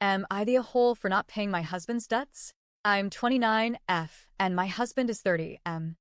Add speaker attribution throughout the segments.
Speaker 1: Am I the a-hole for not paying my husband's debts? I'm 29 F, and my husband is 30 M.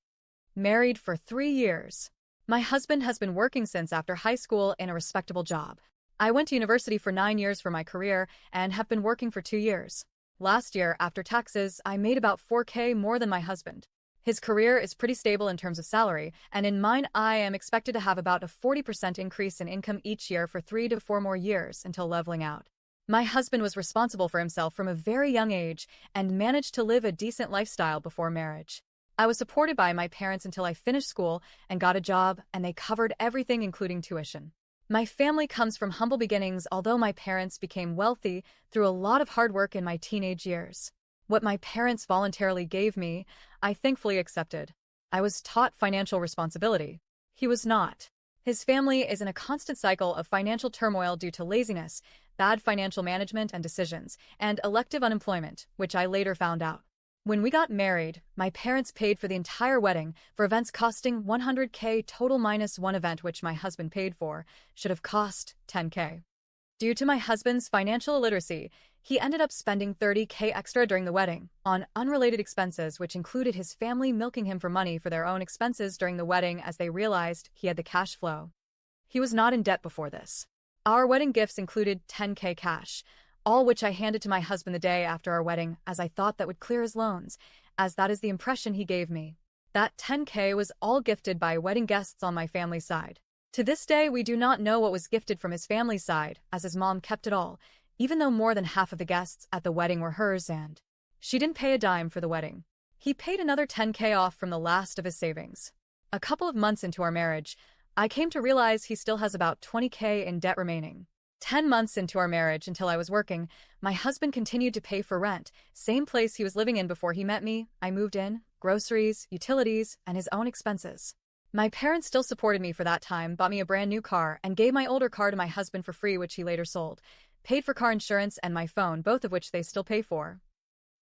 Speaker 1: Married for 3 years. My husband has been working since after high school in a respectable job. I went to university for 9 years for my career and have been working for 2 years. Last year, after taxes, I made about 4K more than my husband. His career is pretty stable in terms of salary, and in mine I am expected to have about a 40% increase in income each year for 3 to 4 more years until leveling out. My husband was responsible for himself from a very young age and managed to live a decent lifestyle before marriage. I was supported by my parents until I finished school and got a job, and they covered everything including tuition. My family comes from humble beginnings, although my parents became wealthy through a lot of hard work in my teenage years. What my parents voluntarily gave me, I thankfully accepted. I was taught financial responsibility. He was not. His family is in a constant cycle of financial turmoil due to laziness, bad financial management and decisions, and elective unemployment, which I later found out. When we got married, my parents paid for the entire wedding, for events costing 100K total minus one event which my husband paid for, should have cost 10K. Due to my husband's financial illiteracy, he ended up spending 30K extra during the wedding on unrelated expenses, which included his family milking him for money for their own expenses during the wedding as they realized he had the cash flow. He was not in debt before this. Our wedding gifts included 10K cash, all which I handed to my husband the day after our wedding as I thought that would clear his loans, as that is the impression he gave me. That 10K was all gifted by wedding guests on my family's side. To this day, we do not know what was gifted from his family's side, as his mom kept it all, even though more than half of the guests at the wedding were hers and she didn't pay a dime for the wedding. He paid another 10K off from the last of his savings. A couple of months into our marriage, I came to realize he still has about 20K in debt remaining. 10 months into our marriage, until I was working, my husband continued to pay for rent, same place he was living in before he met me. I moved in, groceries, utilities, and his own expenses. My parents still supported me for that time, bought me a brand new car, and gave my older car to my husband for free, which he later sold, paid for car insurance and my phone, both of which they still pay for,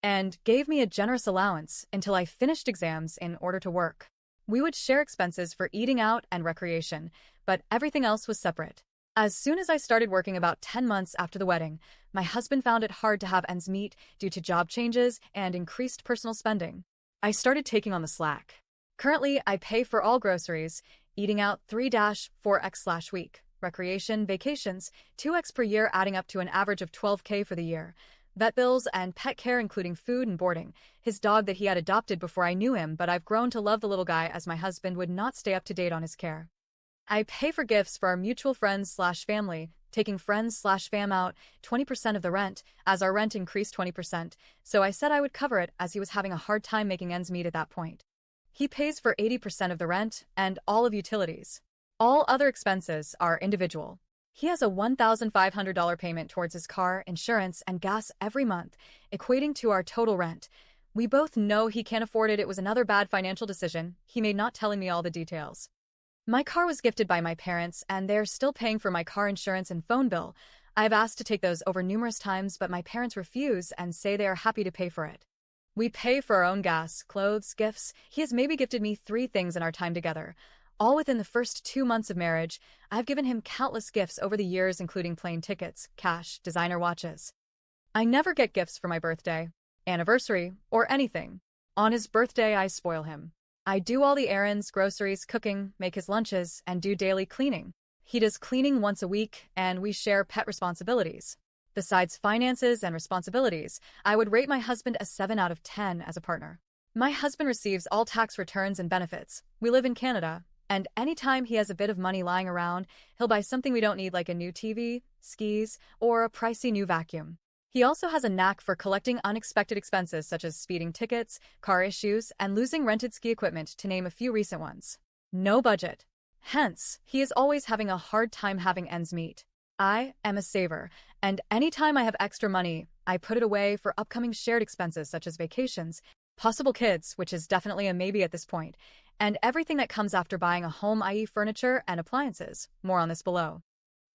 Speaker 1: and gave me a generous allowance until I finished exams in order to work. We would share expenses for eating out and recreation, but everything else was separate. As soon as I started working about 10 months after the wedding, my husband found it hard to have ends meet due to job changes and increased personal spending. I started taking on the slack. Currently, I pay for all groceries, eating out 3-4x/week, recreation, vacations, 2x per year, adding up to an average of 12K for the year, vet bills and pet care including food and boarding, his dog that he had adopted before I knew him, but I've grown to love the little guy as my husband would not stay up to date on his care. I pay for gifts for our mutual friends/family, taking friends/fam out 20% of the rent, as our rent increased 20%, so I said I would cover it as he was having a hard time making ends meet at that point. He pays for 80% of the rent and all of utilities. All other expenses are individual. He has a $1,500 payment towards his car, insurance, and gas every month, equating to our total rent. We both know he can't afford it. It was another bad financial decision he made not telling me all the details. My car was gifted by my parents, and they're still paying for my car insurance and phone bill. I've asked to take those over numerous times, but my parents refuse and say they are happy to pay for it. We pay for our own gas, clothes, gifts. He has maybe gifted me 3 things in our time together. All within the first 2 months of marriage. I've given him countless gifts over the years, including plane tickets, cash, designer watches. I never get gifts for my birthday, anniversary, or anything. On his birthday, I spoil him. I do all the errands, groceries, cooking, make his lunches, and do daily cleaning. He does cleaning once a week, and we share pet responsibilities. Besides finances and responsibilities, I would rate my husband a 7 out of 10 as a partner. My husband receives all tax returns and benefits. We live in Canada, and anytime he has a bit of money lying around, he'll buy something we don't need, like a new TV, skis, or a pricey new vacuum. He also has a knack for collecting unexpected expenses such as speeding tickets, car issues, and losing rented ski equipment, to name a few recent ones. No budget. Hence, he is always having a hard time having ends meet. I am a saver, and anytime I have extra money, I put it away for upcoming shared expenses such as vacations, possible kids, which is definitely a maybe at this point, and everything that comes after buying a home, i.e. furniture and appliances. More on this below.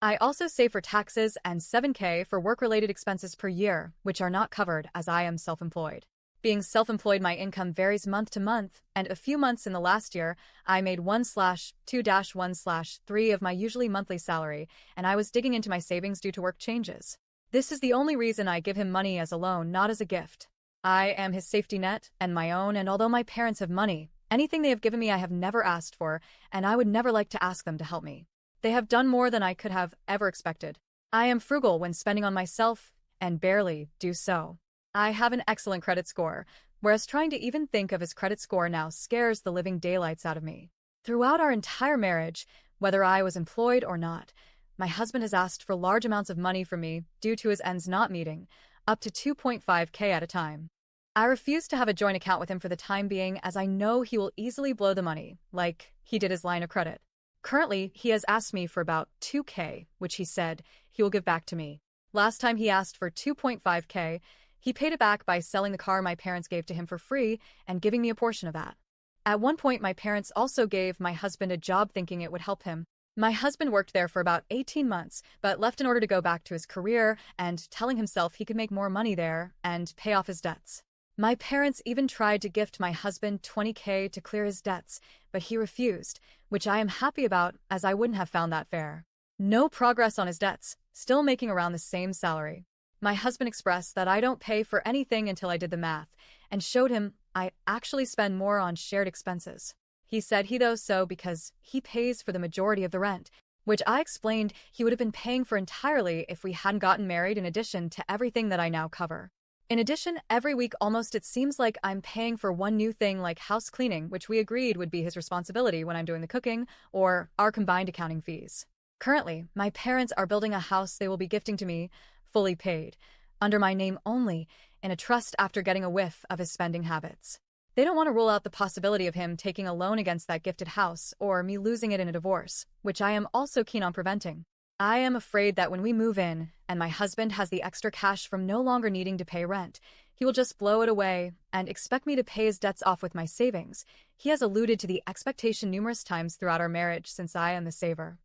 Speaker 1: I also save for taxes and 7K for work-related expenses per year, which are not covered as I am self-employed. Being self-employed, my income varies month to month, and a few months in the last year, I made 1/2-1/3 of my usually monthly salary, and I was digging into my savings due to work changes. This is the only reason I give him money as a loan, not as a gift. I am his safety net and my own, and although my parents have money, anything they have given me I have never asked for, and I would never like to ask them to help me. They have done more than I could have ever expected. I am frugal when spending on myself, and barely do so. I have an excellent credit score, whereas trying to even think of his credit score now scares the living daylights out of me. Throughout our entire marriage, whether I was employed or not, my husband has asked for large amounts of money from me due to his ends not meeting, up to 2.5K at a time. I refuse to have a joint account with him for the time being, as I know he will easily blow the money, like he did his line of credit. Currently, he has asked me for about 2K, which he said he will give back to me. Last time he asked for 2.5K, he paid it back by selling the car my parents gave to him for free and giving me a portion of that. At one point, my parents also gave my husband a job thinking it would help him. My husband worked there for about 18 months, but left in order to go back to his career and telling himself he could make more money there and pay off his debts. My parents even tried to gift my husband 20K to clear his debts, but he refused, which I am happy about, as I wouldn't have found that fair. No progress on his debts, still making around the same salary. My husband expressed that I don't pay for anything until I did the math, and showed him I actually spend more on shared expenses. He said he does so because he pays for the majority of the rent, which I explained he would have been paying for entirely if we hadn't gotten married, in addition to everything that I now cover. In addition, every week almost it seems like I'm paying for one new thing like house cleaning, which we agreed would be his responsibility when I'm doing the cooking, or our combined accounting fees. Currently, my parents are building a house they will be gifting to me, fully paid, under my name only, in a trust after getting a whiff of his spending habits. They don't want to rule out the possibility of him taking a loan against that gifted house or me losing it in a divorce, which I am also keen on preventing. I am afraid that when we move in, and my husband has the extra cash from no longer needing to pay rent, he will just blow it away and expect me to pay his debts off with my savings. He has alluded to the expectation numerous times throughout our marriage since I am the saver.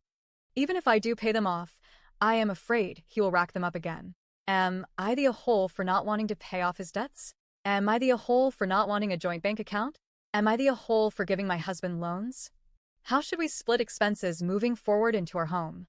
Speaker 1: Even if I do pay them off, I am afraid he will rack them up again. Am I the a-hole for not wanting to pay off his debts? Am I the a-hole for not wanting a joint bank account? Am I the a-hole for giving my husband loans? How should we split expenses moving forward into our home?